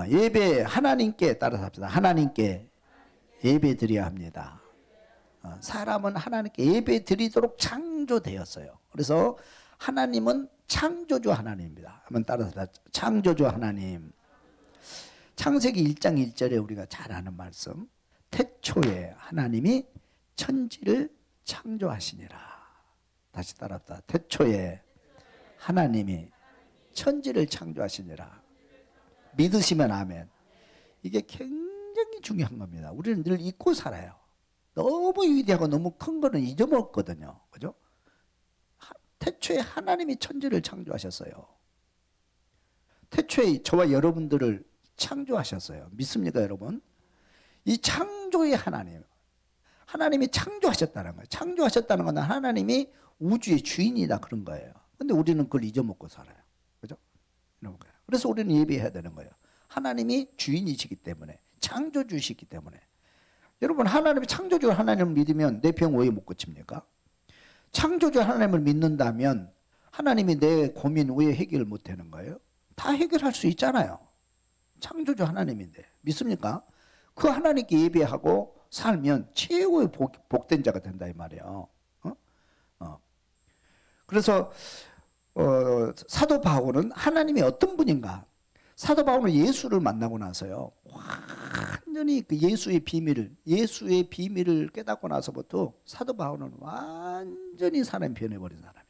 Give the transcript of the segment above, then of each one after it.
예배 하나님께 따라서 합시다. 하나님께 예배 드려야 합니다. 사람은 하나님께 예배 드리도록 창조되었어요. 그래서 하나님은 창조주 하나님입니다. 한번 따라서 창조주 하나님. 창세기 1장 1절에 우리가 잘 아는 말씀. 태초에 하나님이 천지를 창조하시니라. 다시 따라합시다. 태초에 하나님이 천지를 창조하시니라. 믿으시면 아멘. 이게 굉장히 중요한 겁니다. 우리는 늘 잊고 살아요. 너무 위대하고 너무 큰 거는 잊어먹거든요. 그죠? 태초에 하나님이 천지를 창조하셨어요. 태초에 저와 여러분들을 창조하셨어요. 믿습니까, 여러분? 이 창조의 하나님, 하나님이 창조하셨다는 거예요. 창조하셨다는 건 하나님이 우주의 주인이다 그런 거예요. 근데 우리는 그걸 잊어먹고 살아요. 그죠? 이런 거예요. 그래서 우리는 예배해야 되는 거예요. 하나님이 주인이시기 때문에, 창조주시기 때문에. 여러분, 하나님이 창조주 하나님을 믿으면 내 병 왜 못 고칩니까? 창조주 하나님을 믿는다면 하나님이 내 고민 왜 해결을 못 하는 거예요? 다 해결할 수 있잖아요. 창조주 하나님인데. 믿습니까? 그 하나님께 예배하고 살면 최고의 복된 자가 된다 이 말이에요. 그래서 사도 바울은 하나님이 어떤 분인가? 사도 바울은 예수를 만나고 나서요, 완전히 그 예수의 비밀을 깨닫고 나서부터 사도 바울은 완전히 사람이 변해버린 사람이에요.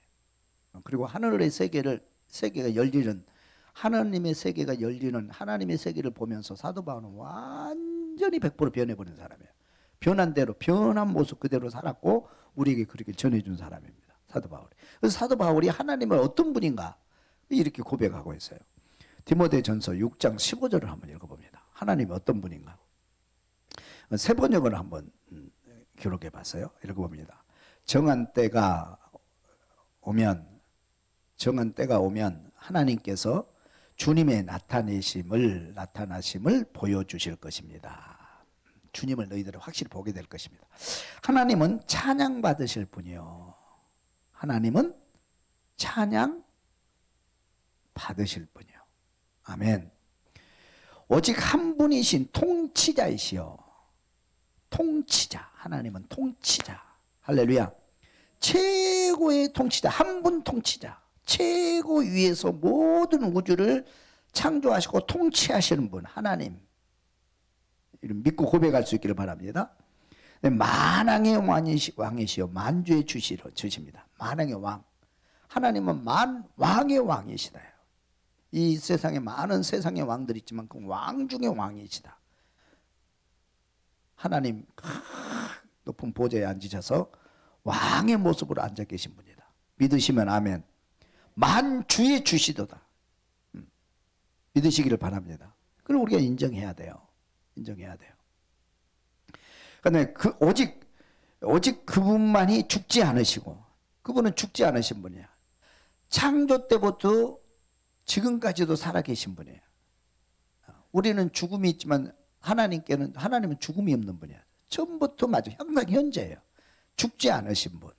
그리고 하늘의 세계가 열리는, 하나님의 세계가 열리는 하나님의 세계를 보면서 사도 바울은 완전히 100% 변해버린 사람이에요. 변한 대로, 변한 모습 그대로 살았고 우리에게 그렇게 전해준 사람입니다. 사도 바울이. 그래서 사도 바울이 하나님을 어떤 분인가 이렇게 고백하고 있어요. 디모데전서 6장 15절을 한번 읽어봅니다. 하나님이 어떤 분인가. 세 번역을 한번 기록해 봤어요. 읽어봅니다. 정한 때가 오면 하나님께서 주님의 나타나심을 보여주실 것입니다. 주님을 너희들은 확실히 보게 될 것입니다. 하나님은 찬양 받으실 분이요. 하나님은 찬양 받으실 분이요. 아멘. 오직 한 분이신 통치자이시여. 통치자. 하나님은 통치자. 할렐루야. 최고의 통치자. 한 분 통치자. 최고 위에서 모든 우주를 창조하시고 통치하시는 분. 하나님. 믿고 고백할 수 있기를 바랍니다. 만왕의 왕이시여 만주의 주십니다. 만왕의 왕. 하나님은 왕의 왕이시다. 이 세상에 많은 세상의 왕들이 있지만 그 왕 중의 왕이시다. 하나님 높은 보좌에 앉으셔서 왕의 모습으로 앉아 계신 분이다. 믿으시면 아멘. 만주의 주시도다. 믿으시기를 바랍니다. 그걸 우리가 인정해야 돼요. 인정해야 돼요. 그런데 오직 그분만이 죽지 않으시고, 그분은 죽지 않으신 분이야. 창조 때부터 지금까지도 살아계신 분이에요. 우리는 죽음이 있지만 하나님은 죽음이 없는 분이야. 처음부터 마저 항상 현재예요. 죽지 않으신 분,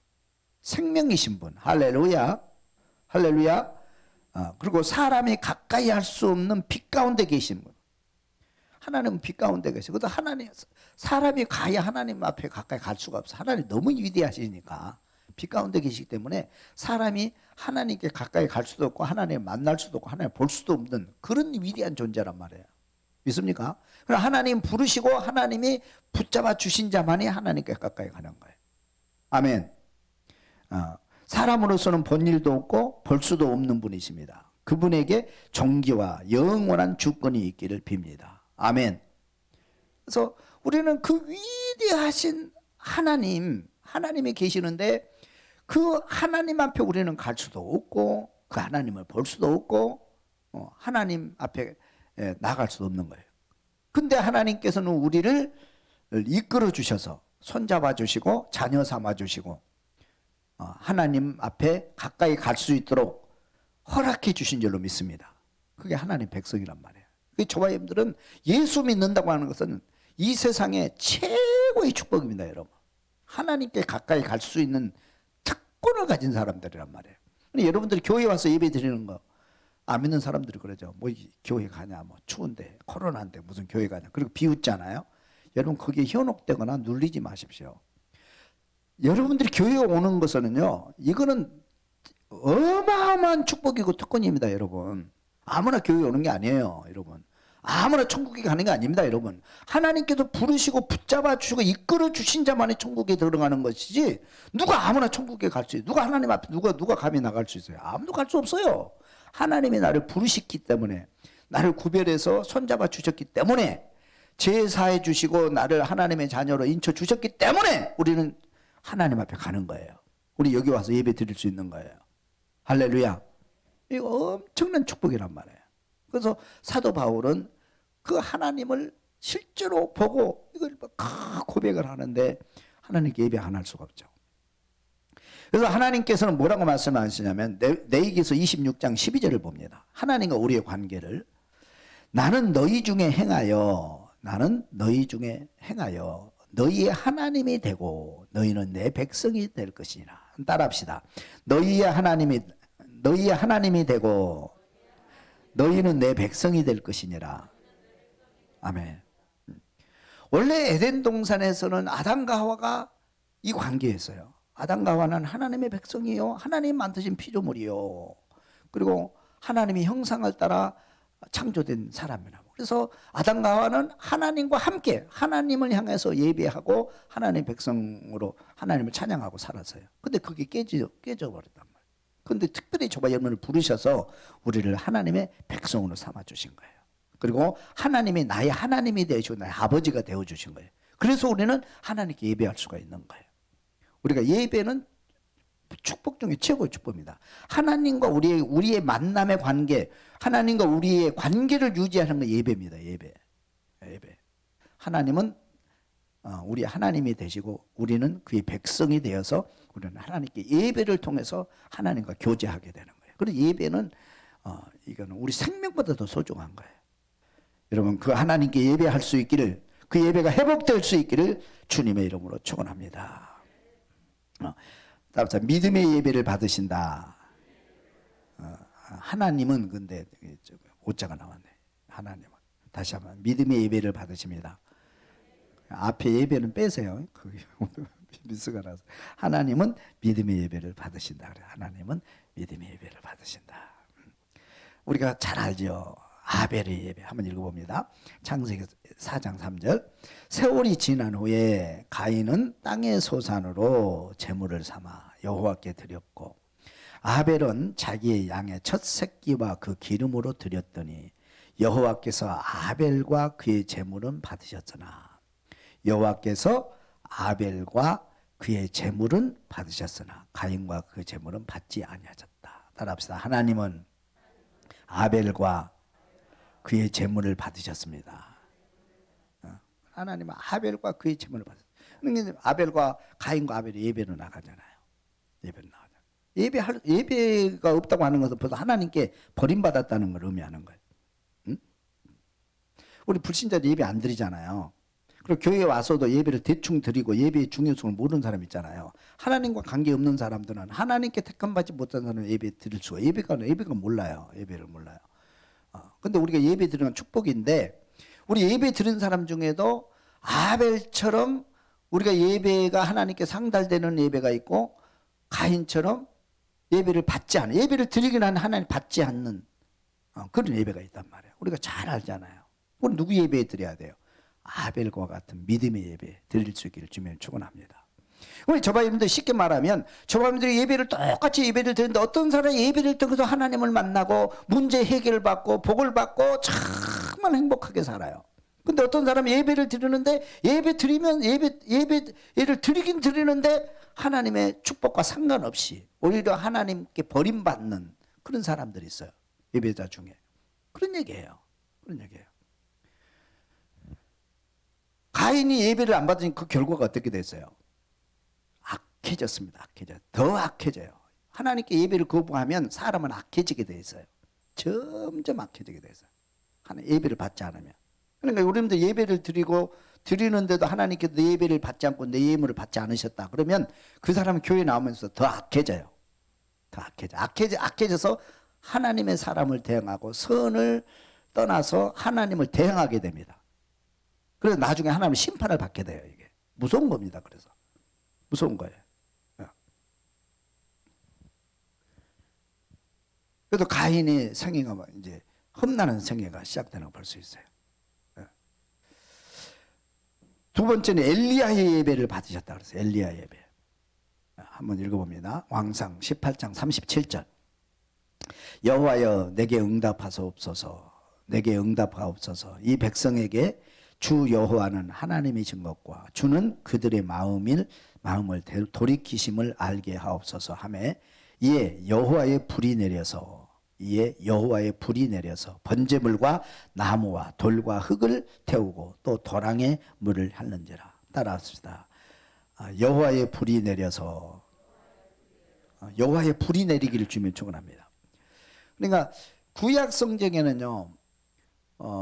생명이신 분. 할렐루야, 할렐루야. 그리고 사람이 가까이 할 수 없는 빛 가운데 계신 분. 하나님은 빛 가운데 계시고, 사람이 가야 하나님 앞에 가까이 갈 수가 없어. 하나님 너무 위대하시니까 빛 가운데 계시기 때문에 사람이 하나님께 가까이 갈 수도 없고 하나님을 만날 수도 없고 하나님을 볼 수도 없는 그런 위대한 존재란 말이에요. 믿습니까? 그럼 하나님 부르시고 하나님이 붙잡아 주신 자만이 하나님께 가까이 가는 거예요. 아멘. 사람으로서는 본 일도 없고 볼 수도 없는 분이십니다. 그분에게 존귀와 영원한 주권이 있기를 빕니다. 아멘. 그래서 우리는 그 위대하신 하나님이 계시는데 그 하나님 앞에 우리는 갈 수도 없고 그 하나님을 볼 수도 없고 하나님 앞에 나갈 수도 없는 거예요. 근데 하나님께서는 우리를 이끌어 주셔서 손잡아 주시고 자녀 삼아 주시고 하나님 앞에 가까이 갈 수 있도록 허락해 주신 줄로 믿습니다. 그게 하나님 백성이란 말이에요. 저와 여러분들은 예수 믿는다고 하는 것은 이 세상의 최고의 축복입니다. 여러분, 하나님께 가까이 갈 수 있는 특권을 가진 사람들이란 말이에요. 여러분들이 교회 와서 예배 드리는 거 안 믿는 사람들이 그러죠. 뭐 교회 가냐, 뭐 추운데, 코로나인데 무슨 교회 가냐. 그리고 비웃잖아요. 여러분 거기에 현혹되거나 눌리지 마십시오. 여러분들이 교회에 오는 것은요, 이거는 어마어마한 축복이고 특권입니다, 여러분. 아무나 교회 오는 게 아니에요, 여러분. 아무나 천국에 가는 게 아닙니다, 여러분. 하나님께서 부르시고 붙잡아 주시고 이끌어 주신 자만이 천국에 들어가는 것이지, 누가 아무나 천국에 갈 수 있어요? 누가 하나님 앞에 누가 감히 나갈 수 있어요? 아무도 갈 수 없어요. 하나님이 나를 부르셨기 때문에, 나를 구별해서 손잡아 주셨기 때문에, 제사해 주시고 나를 하나님의 자녀로 인쳐 주셨기 때문에 우리는 하나님 앞에 가는 거예요. 우리 여기 와서 예배 드릴 수 있는 거예요. 할렐루야. 이거 엄청난 축복이란 말이에요. 그래서 사도 바울은 그 하나님을 실제로 보고 이걸 고백을 하는데 하나님께 예배 안 할 수가 없죠. 그래서 하나님께서는 뭐라고 말씀하시냐면 레위기서 26장 12절을 봅니다. 하나님과 우리의 관계를 나는 너희 중에 행하여 너희의 하나님이 되고 너희는 내 백성이 될 것이니라. 따라합시다. 너희의 하나님이 되고 너희는 내 백성이 될 것이니라. 아멘. 원래 에덴 동산에서는 아담과 하와가 이 관계였어요. 아담과 하와는 하나님의 백성이요, 하나님 만드신 피조물이요, 그리고 하나님의 형상을 따라 창조된 사람이라고. 그래서 아담과 하와는 하나님과 함께 하나님을 향해서 예배하고 하나님의 백성으로 하나님을 찬양하고 살았어요. 근데 그게 깨져버렸단 말이에요. 근데 특별히 저와 여러분을 부르셔서 우리를 하나님의 백성으로 삼아주신 거예요. 그리고 하나님이 나의 하나님이 되시고 나의 아버지가 되어주신 거예요. 그래서 우리는 하나님께 예배할 수가 있는 거예요. 우리가 예배는 축복 중에 최고의 축복입니다. 하나님과 우리의 만남의 관계, 하나님과 우리의 관계를 유지하는 게 예배입니다. 예배. 하나님은 우리 하나님이 되시고 우리는 그의 백성이 되어서 우리는 하나님께 예배를 통해서 하나님과 교제하게 되는 거예요. 그래서 예배는 이거는 우리 생명보다 더 소중한 거예요. 여러분 그 하나님께 예배할 수 있기를, 그 예배가 회복될 수 있기를 주님의 이름으로 축원합니다. 따라서 믿음의 예배를 받으신다. 하나님은 근데 오자가 나왔네. 하나님은 다시 한번 믿음의 예배를 받으십니다. 앞에 예배는 빼세요. 미스가 나서 하나님은 믿음의 예배를 받으신다. 그래. 하나님은 믿음의 예배를 받으신다. 우리가 잘 알죠. 아벨의 예배 한번 읽어봅니다. 창세기 4장 3절. 세월이 지난 후에 가인은 땅의 소산으로 제물을 삼아 여호와께 드렸고 아벨은 자기의 양의 첫 새끼와 그 기름으로 드렸더니 여호와께서 아벨과 그의 제물은 받으셨으나 여호와께서 아벨과 그의 제물은 받으셨으나 가인과 그 제물은 받지 아니하셨다. 따라합시다. 하나님은 아벨과 그의 제물을 받으셨습니다. 하나님은 아벨과 그의 제물을 받으셨습니다. 아벨과 가인과 아벨이 예배로 나가잖아요. 예배가 없다고 하는 것은 벌써 하나님께 버림받았다는 걸 의미하는 거예요. 응? 우리 불신자들 예배 안 드리잖아요. 그리고 교회에 와서도 예배를 대충 드리고 예배의 중요성을 모르는 사람 있잖아요. 하나님과 관계없는 사람들은 하나님께 택함받지 못한 사람은 예배 드릴 수가, 예배가 몰라요. 예배를 몰라요. 근데 우리가 예배 드리는 건 축복인데, 우리 예배 드린 사람 중에도 아벨처럼 우리가 예배가 하나님께 상달되는 예배가 있고, 가인처럼 예배를 받지 않는, 예배를 드리긴 하는 하나님 받지 않는 그런 예배가 있단 말이에요. 우리가 잘 알잖아요. 우리 누구 예배 드려야 돼요? 아벨과 같은 믿음의 예배 드릴 수 있기를 주님 축원합니다. 우리 저바 여러분들 쉽게 말하면 저바님들이 예배를 똑같이 예배를 드리는데 어떤 사람이 예배를 통해서 하나님을 만나고 문제 해결을 받고 복을 받고 정말 행복하게 살아요. 근데 어떤 사람이 예배를 드리는데 예배를 드리긴 드리는데 하나님의 축복과 상관없이 오히려 하나님께 버림받는 그런 사람들이 있어요. 예배자 중에. 그런 얘기예요. 가인이 예배를 안 받으니 그 결과가 어떻게 됐어요? 악해졌습니다. 더 악해져요. 하나님께 예배를 거부하면 사람은 악해지게 돼 있어요. 점점 악해지게 돼 있어요. 예배를 받지 않으면. 그러니까 우리들 예배를 드리는데도 하나님께서 내 예배를 받지 않고 내 예물을 받지 않으셨다. 그러면 그 사람은 교회 나오면서 더 악해져요. 더 악해져서 하나님의 사람을 대항하고 선을 떠나서 하나님을 대항하게 됩니다. 그래서 나중에 하나님 심판을 받게 돼요. 이게 무서운 겁니다. 그래서 무서운 거예요. 그래도 가인의 생애가 이제 험난한 생애가 시작되는 걸 볼 수 있어요. 두 번째는 엘리야의 예배를 받으셨다 그랬어요. 엘리야 예배. 한번 읽어봅니다. 왕상 18장 37절. 여호와여 내게 응답하소서. 내게 응답하옵소서. 이 백성에게 주 여호와는 하나님이신 것과 주는 그들의 마음을 돌이키심을 알게 하옵소서 하며 이에 여호와의 불이 내려서 번제물과 나무와 돌과 흙을 태우고 또 도랑에 물을 핥는지라. 따라합시다. 여호와의 불이 내려서 여호와의 불이 내리기를 주면 축원합니다. 그러니까 구약 성경에는요,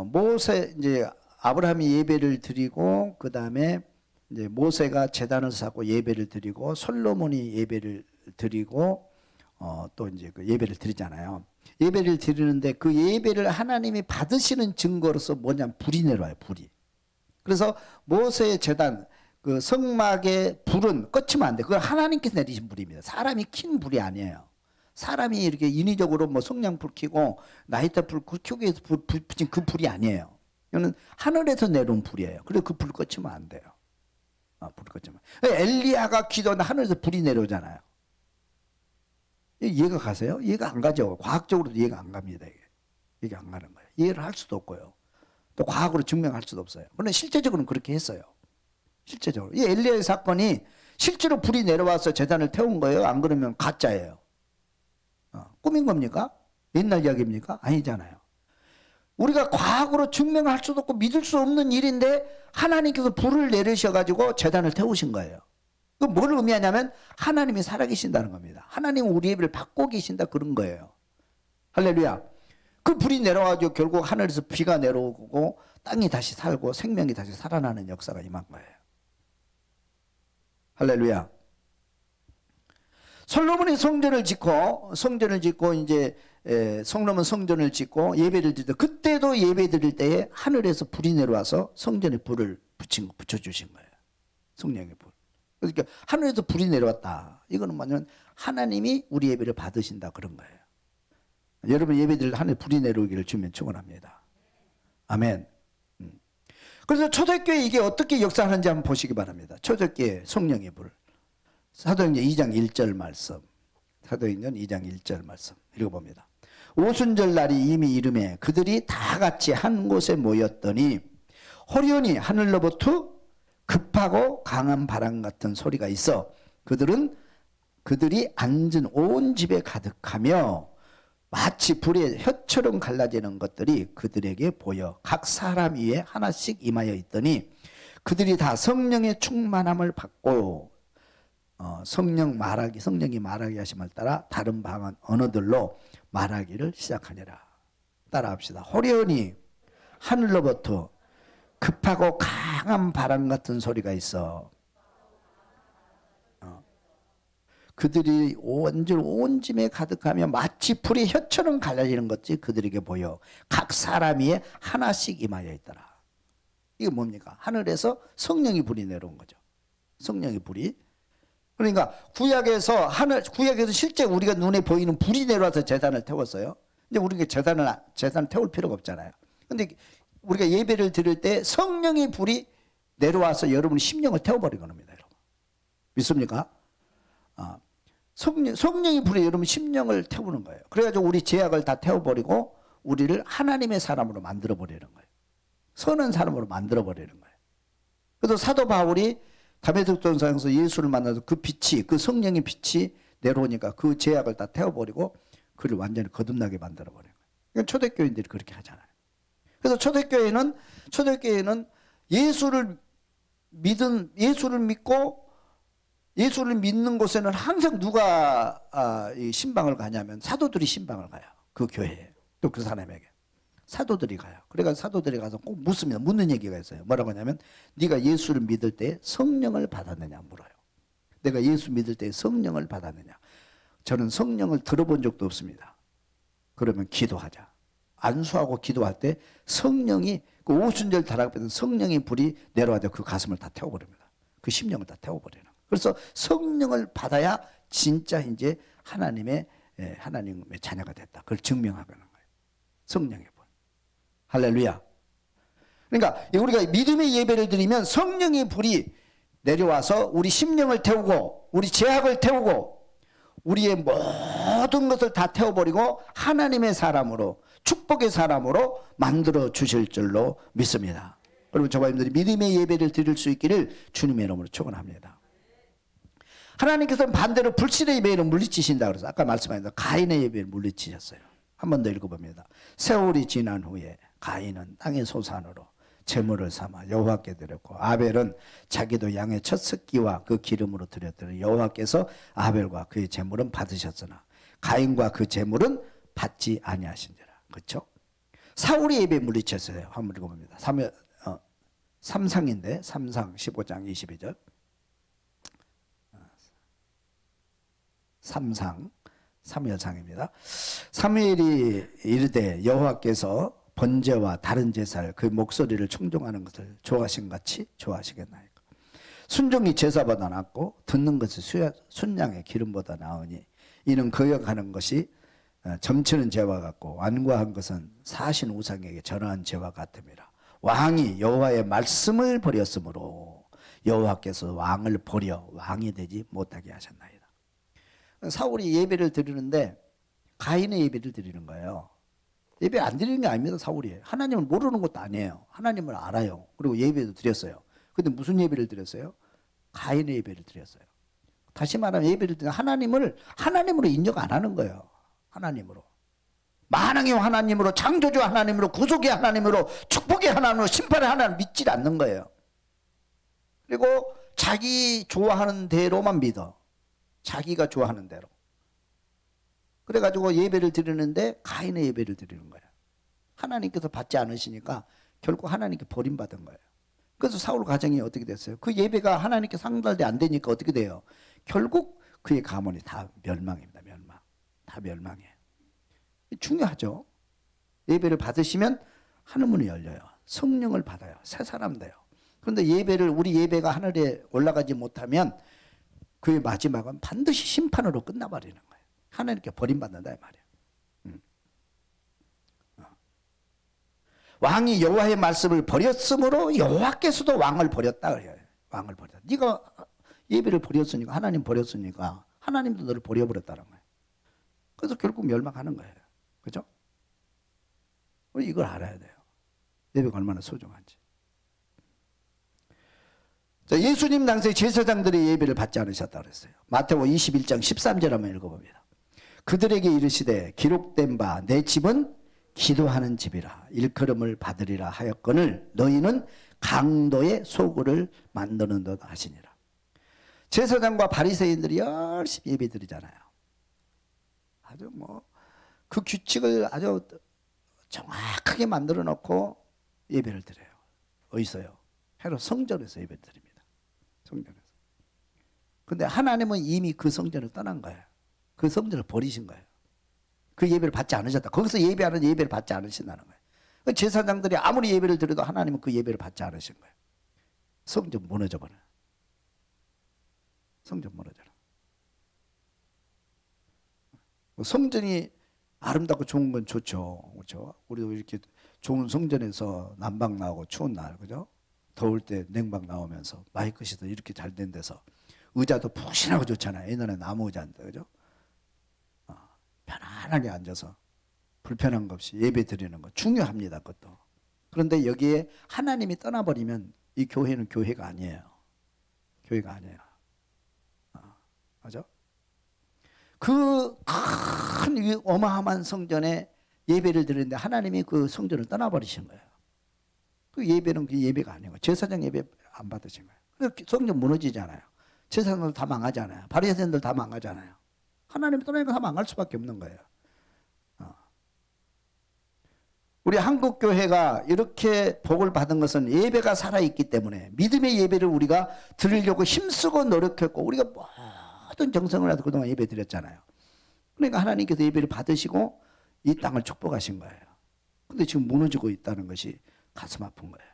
모세 이제 아브라함이 예배를 드리고 그 다음에 이제 모세가 제단을 쌓고 예배를 드리고 솔로몬이 예배를 드리고 또 이제 그 예배를 드리잖아요. 예배를 드리는데 그 예배를 하나님이 받으시는 증거로서 뭐냐면 불이 내려와요. 불이. 그래서 모세의 제단 그 성막의 불은 꺼치면 안 돼. 그건 하나님께서 내리신 불입니다. 사람이 킨 불이 아니에요. 사람이 이렇게 인위적으로 뭐 성냥불 켜고 나이트 불 켜기 위해서 불 붙인 그 불이 아니에요. 이거는 하늘에서 내려온 불이에요. 그래서 그 불을 꺼치면 안 돼요. 불을 꺼치면. 엘리야가 기도하는데 하늘에서 불이 내려오잖아요. 이해가 가세요? 이해가 안 가죠. 과학적으로도 이해가 안 갑니다. 이게 안 가는 거예요. 이해를 할 수도 없고요. 또 과학으로 증명할 수도 없어요. 그런데 실제적으로는 그렇게 했어요. 실제적으로. 이 엘리야의 사건이 실제로 불이 내려와서 제단을 태운 거예요? 안 그러면 가짜예요? 꿈인 겁니까? 옛날 이야기입니까? 아니잖아요. 우리가 과학으로 증명할 수도 없고 믿을 수 없는 일인데 하나님께서 불을 내리셔가지고 제단을 태우신 거예요. 그 뭘 의미하냐면 하나님이 살아계신다는 겁니다. 하나님은 우리 예배를 받고 계신다 그런 거예요. 할렐루야. 그 불이 내려와가지고 결국 하늘에서 비가 내려오고 땅이 다시 살고 생명이 다시 살아나는 역사가 임한 거예요. 할렐루야. 솔로몬이 성전을 짓고 이제 솔로몬 성전을 짓고 예배를 드릴 때 그때도 예배 드릴 때에 하늘에서 불이 내려와서 성전에 불을 붙여주신 거예요. 성령의 불. 그러니까 하늘에서 불이 내려왔다. 이거는 뭐냐면 하나님이 우리 예배를 받으신다 그런 거예요. 여러분 예배 드릴 때 하늘에 불이 내려오기를 주면 축원합니다. 아멘. 그래서 초대교회 이게 어떻게 역사하는지 한번 보시기 바랍니다. 초대교회 성령의 불. 사도행전 2장 1절 말씀. 사도행전 2장 1절 말씀 읽어봅니다. 오순절 날이 이미 이름에 그들이 다 같이 한 곳에 모였더니 호련히 하늘로부터 급하고 강한 바람 같은 소리가 있어 그들이 앉은 온 집에 가득하며 마치 불의 혀처럼 갈라지는 것들이 그들에게 보여 각 사람 위에 하나씩 임하여 있더니 그들이 다 성령의 충만함을 받고 성령이 말하게 하심을 따라 다른 방언 언어들로 말하기를 시작하니라. 따라합시다. 호련히 하늘로부터 급하고 강한 바람 같은 소리가 있어 그들이 완전 온 집에 가득하며 마치 불의 혀처럼 갈라지는 것이 그들에게 보여 각 사람 위에 하나씩 임하여 있더라. 이게 뭡니까? 하늘에서 성령이 불이 내려온 거죠. 성령의 불이. 그러니까 구약에서 실제 우리가 눈에 보이는 불이 내려와서 제단을 태웠어요. 근데 우리가 제단을 태울 필요가 없잖아요. 근데 우리가 예배를 드릴 때 성령의 불이 내려와서 여러분의 심령을 태워버린 겁니다. 여러분. 믿습니까? 성령의 불이 여러분 심령을 태우는 거예요. 그래가지고 우리 죄악을 다 태워버리고 우리를 하나님의 사람으로 만들어버리는 거예요. 선한 사람으로 만들어버리는 거예요. 그래서 사도 바울이 다메섹 전상에서 예수를 만나서 그 빛이, 그 성령의 빛이 내려오니까 그 죄악을 다 태워버리고 그를 완전히 거듭나게 만들어버리는 거예요. 그러니까 초대교인들이 그렇게 하잖아요. 그래서 초대교회는 예수를 믿는 곳에는 항상 누가 신방을 가냐면 사도들이 신방을 가요. 그 교회에. 또 그 사람에게. 사도들이 가요. 그래서 사도들이 가서 꼭 묻습니다. 묻는 얘기가 있어요. 뭐라고 하냐면 네가 예수를 믿을 때 성령을 받았느냐 물어요. 내가 예수 믿을 때 성령을 받았느냐. 저는 성령을 들어본 적도 없습니다. 그러면 기도하자. 안수하고 기도할 때 성령이 그 오순절 다락방에는 성령의 불이 내려와서 그 가슴을 다 태워버립니다. 그 심령을 다 태워버리는. 그래서 성령을 받아야 진짜 이제 하나님의 자녀가 됐다. 그걸 증명하는 거예요. 성령의 불. 할렐루야. 그러니까 우리가 믿음의 예배를 드리면 성령의 불이 내려와서 우리 심령을 태우고 우리 죄악을 태우고 우리의 모든 것을 다 태워버리고 하나님의 사람으로 축복의 사람으로 만들어 주실 줄로 믿습니다. 여러분 저와님들이 믿음의 예배를 드릴 수 있기를 주님의 이름으로 축원합니다. 하나님께서는 반대로 불신의 예배를 물리치신다 그래서 아까 말씀하신 가인의 예배를 물리치셨어요. 한 번 더 읽어봅니다. 세월이 지난 후에 가인은 땅의 소산으로 제물을 삼아 여호와께 드렸고 아벨은 자기도 양의 첫 새끼와 그 기름으로 드렸더니 여호와께서 아벨과 그의 제물은 받으셨으나 가인과 그 제물은 받지 아니하신지라. 그렇죠? 사울이 예배 물리쳤어요. 한번 읽어봅니다. 삼상인데 3상 15장 22절 3상 사무엘상입니다. 사무엘이 이르되 여호와께서 번제와 다른 제사를 그 목소리를 청종하는 것을 좋아하신 같이 좋아하시겠나이까. 순종이 제사보다 낫고 듣는 것이 순양의 기름보다 나으니 이는 거역하는 것이 점치는 죄와 같고 완고한 것은 사신 우상에게 전한 죄와 같음이라. 왕이 여호와의 말씀을 버렸으므로 여호와께서 왕을 버려 왕이 되지 못하게 하셨나이다. 사울이 예배를 드리는데 가인의 예배를 드리는 거예요. 예배 안 드리는 게 아닙니다. 사울이. 하나님을 모르는 것도 아니에요. 하나님을 알아요. 그리고 예배도 드렸어요. 근데 무슨 예배를 드렸어요? 가인의 예배를 드렸어요. 다시 말하면 예배를 드리면 하나님으로 인정 안 하는 거예요. 하나님으로. 만왕의 하나님으로, 창조주 하나님으로, 구속의 하나님으로, 축복의 하나님으로, 심판의 하나님을 믿지 않는 거예요. 그리고 자기 좋아하는 대로만 믿어. 자기가 좋아하는 대로. 그래가지고 예배를 드리는데 가인의 예배를 드리는 거예요. 하나님께서 받지 않으시니까 결국 하나님께 버림받은 거예요. 그래서 사울 가정이 어떻게 됐어요? 그 예배가 하나님께 상달돼 안 되니까 어떻게 돼요? 결국 그의 가문이 다 멸망입니다. 멸망. 다 멸망이에요. 중요하죠. 예배를 받으시면 하늘문이 열려요. 성령을 받아요. 새 사람 돼요. 그런데 우리 예배가 하늘에 올라가지 못하면 그의 마지막은 반드시 심판으로 끝나버리는 거예요. 하나님께 버림받는다 이 말이에요. 왕이 여호와의 말씀을 버렸으므로 여호와께서도 왕을 버렸다 그래요. 왕을 버렸다. 네가 예배를 버렸으니까 하나님 버렸으니까 하나님도 너를 버려버렸다는 거예요. 그래서 결국 멸망하는 거예요. 그죠? 우리 이걸 알아야 돼요. 예배가 얼마나 소중한지. 자, 예수님 당시에 제사장들이 예배를 받지 않으셨다고 그랬어요. 마태복음 21장 13절 한번 읽어봅니다. 그들에게 이르시되 기록된 바 내 집은 기도하는 집이라 일컬음을 받으리라 하였거늘 너희는 강도의 소굴을 만드는 듯 하시니라. 제사장과 바리새인들이 열심히 예배 드리잖아요. 아주 그 규칙을 아주 정확하게 만들어 놓고 예배를 드려요. 어디서요? 바로 성전에서 예배 드립니다. 성전에서. 근데 하나님은 이미 그 성전을 떠난 거예요. 그 성전을 버리신 거예요. 그 예배를 받지 않으셨다. 거기서 예배하는 예배를 받지 않으신다는 거예요. 제사장들이 아무리 예배를 드려도 하나님은 그 예배를 받지 않으신 거예요. 성전 무너져 버려요. 성전 무너져요. 성전이 아름답고 좋은 건 좋죠. 그렇죠? 우리도 이렇게 좋은 성전에서 난방 나오고 추운 날, 그죠? 더울 때 냉방 나오면서 마이크 시도 이렇게 잘 된 데서 의자도 푹신하고 좋잖아요. 옛날에 나무 의자인데, 그죠? 편안하게 앉아서 불편한 것 없이 예배 드리는 거 중요합니다. 그것도. 그런데 여기에 하나님이 떠나버리면 이 교회는 교회가 아니에요. 교회가 아니에요. 맞아? 그 큰 어마어마한 성전에 예배를 드리는데 하나님이 그 성전을 떠나버리신 거예요. 그 예배는 그 예배가 아니고 제사장 예배 안 받으신 거예요. 성전 무너지잖아요. 제사장들 다 망하잖아요. 바리새인들 다 망하잖아요. 하나님이 떠나니까 다 망할 수밖에 없는 거예요. 우리 한국교회가 이렇게 복을 받은 것은 예배가 살아있기 때문에 믿음의 예배를 우리가 드리려고 힘쓰고 노력했고 우리가 모든 정성을 해서 그동안 예배 드렸잖아요. 그러니까 하나님께서 예배를 받으시고 이 땅을 축복하신 거예요. 근데 지금 무너지고 있다는 것이 가슴 아픈 거예요.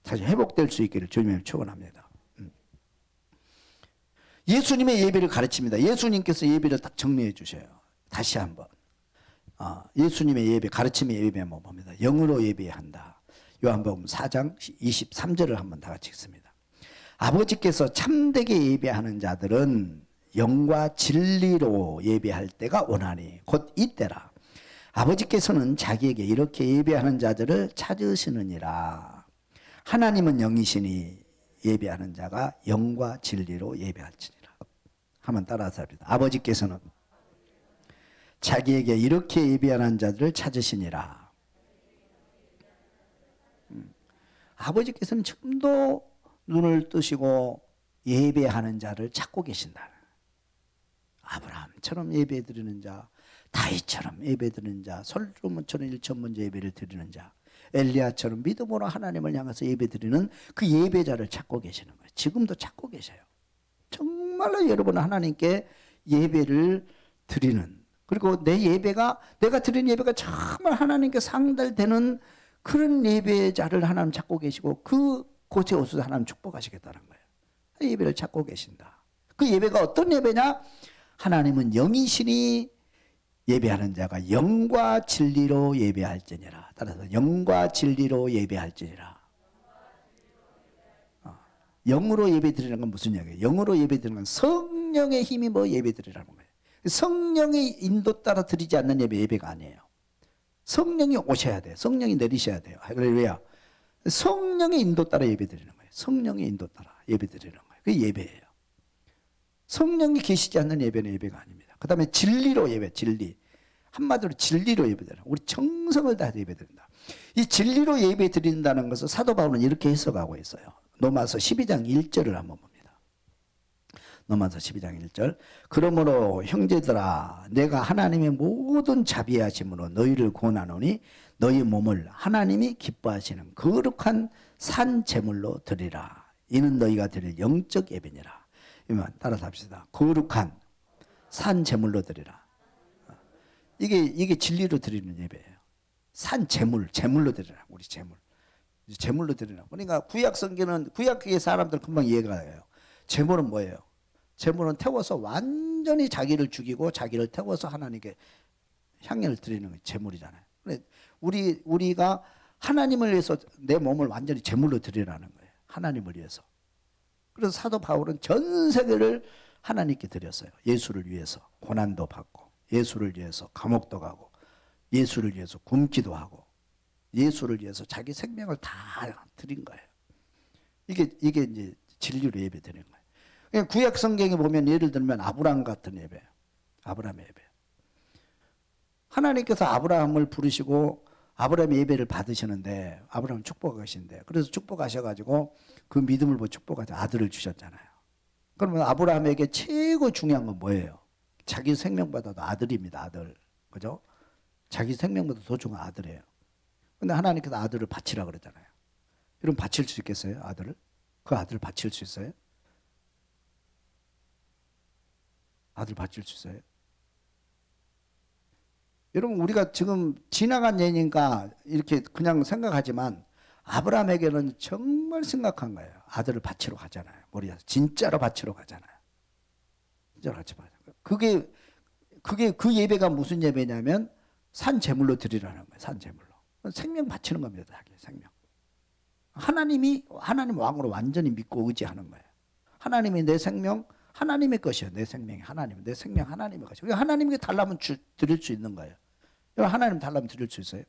다시 회복될 수 있기를 주님을 축원합니다. 예수님의 예배를 가르칩니다. 예수님께서 예배를 딱 정리해 주셔요. 다시 한번. 예수님의 예배, 가르침의 예배만 봅니다. 영으로 예배한다. 요한복음 4장 23절을 한번 다 같이 읽습니다. 아버지께서 참되게 예배하는 자들은 영과 진리로 예배할 때가 오나니 곧 이때라. 아버지께서는 자기에게 이렇게 예배하는 자들을 찾으시느니라. 하나님은 영이시니 예배하는 자가 영과 진리로 예배할지니라. 한번 따라서 합니다. 아버지께서는 자기에게 이렇게 예배하는 자들을 찾으시니라. 아버지께서는 지금도 눈을 뜨시고 예배하는 자를 찾고 계신다. 아브라함처럼 예배드리는 자, 다윗처럼 예배드리는 자, 솔로몬처럼 일천번째 예배를 드리는 자, 엘리야처럼 믿음으로 하나님을 향해서 예배드리는 그 예배자를 찾고 계시는 거예요. 지금도 찾고 계셔요. 정말로 여러분은 하나님께 예배를 드리는, 그리고 내 예배가, 내가 드리는 예배가 정말 하나님께 상달되는 그런 예배자를 하나님 찾고 계시고 그 곳에 오셔서 하나님 축복하시겠다는 거예요. 예배를 찾고 계신다. 그 예배가 어떤 예배냐? 하나님은 영이시니 예배하는 자가 영과 진리로 예배할지니라. 따라서 영과 진리로 예배할지니라. 영으로 예배드리는 건 무슨 얘기예요? 영으로 예배드리는 건 성령의 힘이 뭐 예배드리라는 거예요. 성령의 인도 따라 드리지 않는 예배가 아니에요. 성령이 오셔야 돼요. 성령이 내리셔야 돼요. 할렐루야. 성령의 인도 따라 예배드리는 거예요. 성령의 인도 따라 예배드리는 거예요. 그게 예배예요. 성령이 계시지 않는 예배는 예배가 아닙니다. 그 다음에 진리로 예배, 진리. 한마디로 진리로 예배드린다. 우리 정성을 다해서 예배드린다. 이 진리로 예배드린다는 것을 사도 바울은 이렇게 해석하고 있어요. 로마서 12장 1절을 한번 봅니다. 로마서 12장 1절. 그러므로 형제들아 내가 하나님의 모든 자비하심으로 너희를 권하노니 너희 몸을 하나님이 기뻐하시는 거룩한 산 제물로 드리라. 이는 너희가 드릴 영적 예배니라. 이만 따라서 합시다. 거룩한 산 제물로 드리라. 이게 진리로 드리는 예배예요. 산 제물로 드리라. 우리 제물로 드리라. 그러니까 구약 성경은 구약의 사람들 금방 이해가 해요. 제물은 뭐예요? 제물은 태워서 완전히 자기를 죽이고 자기를 태워서 하나님께 향연을 드리는 게 제물이잖아요. 우리가 하나님을 위해서 내 몸을 완전히 제물로 드리라는 거예요. 하나님을 위해서. 그래서 사도 바울은 전 세계를 하나님께 드렸어요. 예수를 위해서 고난도 받고, 예수를 위해서 감옥도 가고, 예수를 위해서 굶기도 하고, 예수를 위해서 자기 생명을 다 드린 거예요. 이게 이제 진리로 예배 드리는 거예요. 구약 성경에 보면 예를 들면 아브라함 같은 예배예요. 아브라함의 예배. 하나님께서 아브라함을 부르시고 아브라함의 예배를 받으시는데 아브라함 축복하신대. 그래서 축복하셔가지고 그 믿음을 보고 축복하셔 아들을 주셨잖아요. 그러면 아브라함에게 최고 중요한 건 뭐예요? 자기 생명보다도 아들입니다. 아들. 그죠? 자기 생명보다 더 중요한 아들이에요. 근데 하나님께서 아들을 바치라 그러잖아요. 여러분 바칠 수 있겠어요? 아들을? 그 아들을 바칠 수 있어요? 아들 바칠 수 있어요? 여러분 우리가 지금 지나간 예니까 이렇게 그냥 생각하지만 아브라함에게는 정말 심각한 거예요. 아들을 바치러 가잖아요. 머리에서 진짜로 바치러 가잖아요. 진짜로 같이 봐요. 그게 그 예배가 무슨 예배냐면 산 제물로 드리라는 거예요. 산 제물로. 생명 바치는 겁니다. 자기 생명. 하나님 왕으로 완전히 믿고 의지하는 거예요. 하나님이 내 생명 하나님의 것이에요. 내 생명이 하나님, 내 생명 하나님의 것이에요. 하나님께 달라면 드릴 수 있는 거예요. 하나님 달라면 드릴 수 있어요?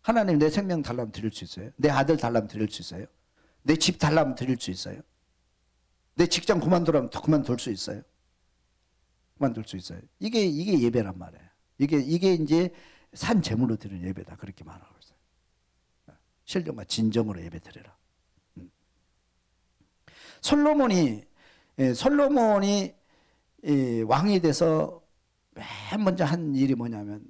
하나님 내 생명 달라면 드릴 수 있어요? 내 아들 달라면 드릴 수 있어요? 내 집 달라면 드릴 수 있어요? 내 직장 그만두라면 더 그만둘 수 있어요? 그만둘 수 있어요? 이게 예배란 말이에요. 이게 이제 산 제물로 드리는 예배다. 그렇게 말하고 있어요. 신령과 진정으로 예배 드려라. 솔로몬이 왕이 돼서 맨 먼저 한 일이 뭐냐면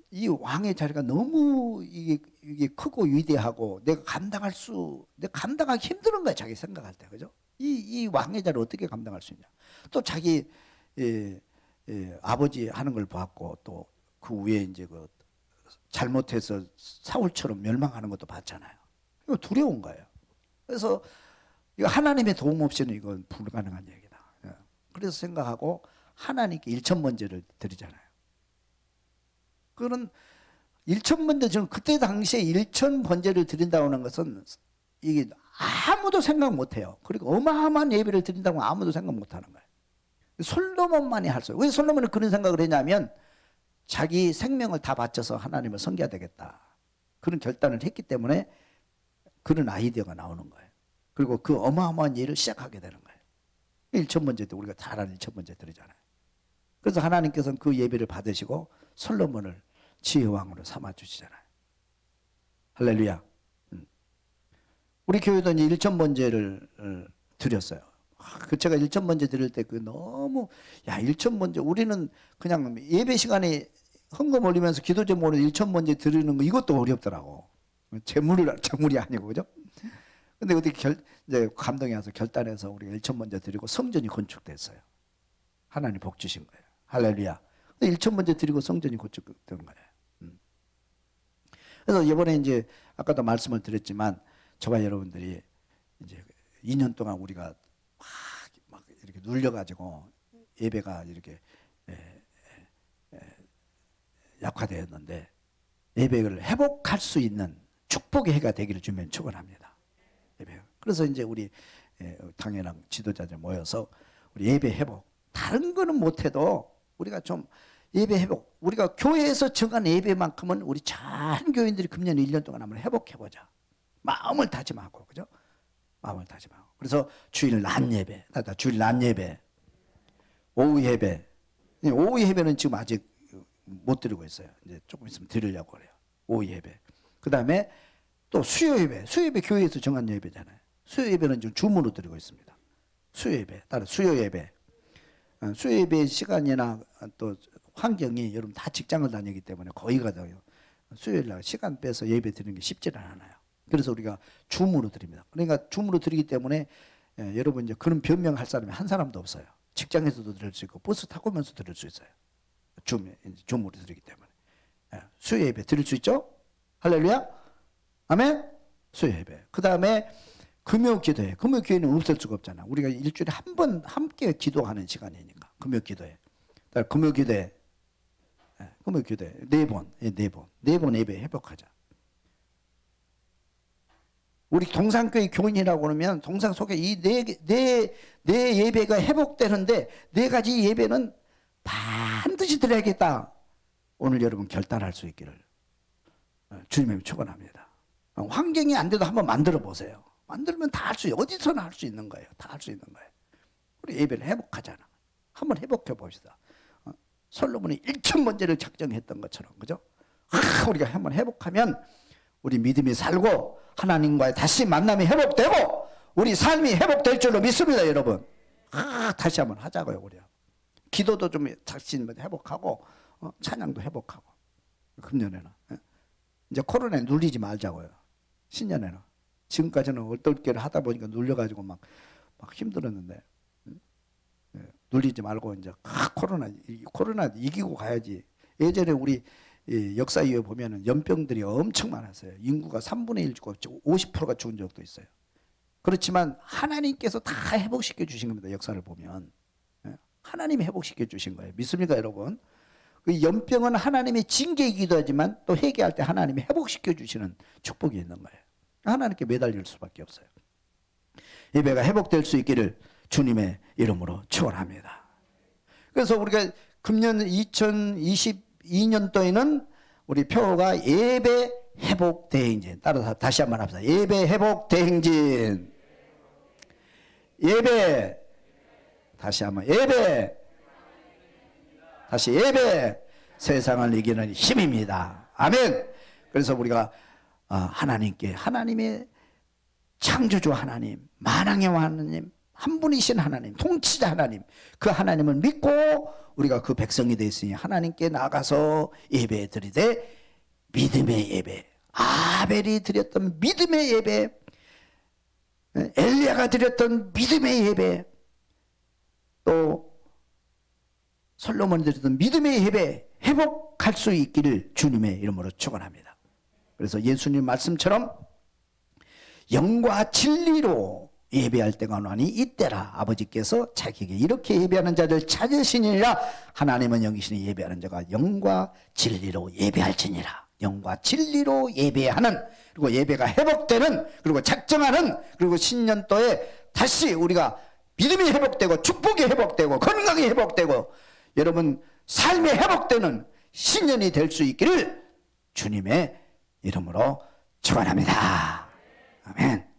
이 왕의 자리가 너무 이게 크고 위대하고 내가 감당하기 힘든 거야. 자기 생각할 때. 그죠? 이 왕의 자리를 어떻게 감당할 수 있냐. 또 자기 아버지 하는 걸 봤고 또 그 위에 이제 그 잘못해서 사울처럼 멸망하는 것도 봤잖아요. 이거 두려운 거예요. 그래서 이거 하나님의 도움 없이는 이건 불가능한 얘기다. 그래서 생각하고 하나님께 일천번제를 드리잖아요. 그런 일천번제, 저는 그때 당시에 일천번제를 드린다고 하는 것은 이게 아무도 생각 못해요. 그리고 어마어마한 예배를 드린다고 아무도 생각 못하는 거예요. 솔로몬만이 할 수 있어요. 왜 솔로몬은 그런 생각을 했냐면 자기 생명을 다 바쳐서 하나님을 섬겨야 되겠다, 그런 결단을 했기 때문에 그런 아이디어가 나오는 거예요. 그리고 그 어마어마한 일을 시작하게 되는 거예요. 일천번제 때 우리가 잘 아는 일천번제 드리잖아요. 그래서 하나님께서는 그 예배를 받으시고 솔로몬을 지혜왕으로 삼아주시잖아요. 할렐루야. 우리 교회도 이제 일천번제를 드렸어요. 그 제가 일천번제 드릴 때 그 너무, 야, 일천번제, 우리는 그냥 예배 시간에 헌금 올리면서 기도 제목으로 일천번제 드리는 거 이것도 어렵더라고. 재물이 아니고, 그죠? 근데 어떻게 이제 감동이 와서 결단해서 우리가 일천번제 드리고 성전이 건축됐어요. 하나님 복 주신 거예요. 할렐루야. 일천번제 드리고 성전이 건축된 거예요. 그래서 이번에 이제 아까도 말씀을 드렸지만 저와 여러분들이 이제 2년 동안 우리가 막 이렇게 눌려가지고 예배가 이렇게 약화되었는데 예배를 회복할 수 있는 축복의 해가 되기를 주면 축원합니다. 예배. 그래서 이제 우리 당연한 지도자들 모여서 우리 예배 회복, 다른 거는 못해도 우리가 좀 예배 회복, 우리가 교회에서 정한 예배만큼은 우리 전 교인들이 금년 1년 동안 한번 회복해보자. 마음을 다짐하고, 그죠? 마음을 다짐하고. 그래서 주일 낮 예배, 주일 낮 예배, 오후 예배. 오후 예배는 지금 아직 못 드리고 있어요. 이제 조금 있으면 드리려고 그래요. 오후 예배. 그 다음에 또 수요 예배. 수요 예배 교회에서 정한 예배잖아요. 수요 예배는 지금 줌으로 드리고 있습니다. 수요 예배, 따로 수요 예배. 수요 예배 시간이나 또 환경이 여러분 다 직장을 다니기 때문에 거의 가다요. 수요일 날 시간 빼서 예배 드리는 게 쉽지는 않아요. 그래서 우리가 줌으로 드립니다. 그러니까 줌으로 드리기 때문에 여러분 이제 그런 변명할 사람이 한 사람도 없어요. 직장에서도 들을 수 있고 버스 타고 오면서 들을 수 있어요. 줌으로 드리기 때문에. 수요 예배 드릴 수 있죠? 할렐루야. 아멘. 수요 예배. 그 다음에 금요 기도회. 금요 기도회는 없을 수가 없잖아. 우리가 일주일에 한 번 함께 기도하는 시간이니까. 금요 기도회. 금요 기도회. 금요 기도회. 4번. 4번 예배 회복하자. 우리 동산교회 교인이라고 그러면 동산 속에 이 네 예배가 회복되는데 4가지 예배는 반드시 드려야겠다. 오늘 여러분 결단할 수 있기를 주님의 축원합니다. 환경이 안 돼도 한번 만들어 보세요. 만들면 다 할 수 있어요. 어디서나 할 수 있는 거예요. 다 할 수 있는 거예요. 우리 예배를 회복하잖아. 한번 회복해 봅시다. 솔로몬이 1천번제를 작정했던 것처럼, 그죠? 우리가 한번 회복하면 우리 믿음이 살고 하나님과의 다시 만남이 회복되고 우리 삶이 회복될 줄로 믿습니다, 여러분. 다시 한번 하자고요, 우리요. 기도도 좀 다시 회복하고 찬양도 회복하고. 금년에는 이제 코로나에 눌리지 말자고요. 신년에는. 지금까지는 얼떨결에 하다 보니까 눌려가지고 막 힘들었는데 눌리지 말고 이제 코로나 이기고 가야지. 예전에 우리 역사 이후에 보면은 연병들이 엄청 많았어요. 인구가 3분의 1 죽고 50%가 죽은 적도 있어요. 그렇지만 하나님께서 다 회복시켜 주신 겁니다. 역사를 보면 하나님이 회복시켜 주신 거예요. 믿습니까, 여러분? 그 연병은 하나님의 징계이기도 하지만 또 회개할 때 하나님이 회복시켜 주시는 축복이 있는 거예요. 하나님께 매달릴 수밖에 없어요. 예배가 회복될 수 있기를 주님의 이름으로 축원합니다. 그래서 우리가 금년 2022년도에는 우리 표가 예배 회복 대행진. 따라서 다시 한번 합시다. 예배 회복 대행진. 예배. 다시 한번 예배. 다시 예배. 세상을 이기는 힘입니다. 아멘. 그래서 우리가 하나님께, 하나님의 창조주 하나님, 만왕의 하나님, 한 분이신 하나님, 통치자 하나님, 그 하나님을 믿고 우리가 그 백성이 되었으니 하나님께 나가서 예배 드리되 믿음의 예배, 아벨이 드렸던 믿음의 예배, 엘리야가 드렸던 믿음의 예배, 또 솔로몬이 드렸던 믿음의 예배 회복할 수 있기를 주님의 이름으로 축원합니다. 그래서 예수님 말씀처럼 영과 진리로 예배할 때가 오나니 이때라 아버지께서 자기에게 이렇게 예배하는 자를 찾으시니라. 하나님은 영이시니 예배하는 자가 영과 진리로 예배할지니라. 영과 진리로 예배하는, 그리고 예배가 회복되는, 그리고 작정하는, 그리고 신년도에 다시 우리가 믿음이 회복되고 축복이 회복되고 건강이 회복되고 여러분 삶이 회복되는 신년이 될 수 있기를 주님의 이름으로 축원합니다. 아멘.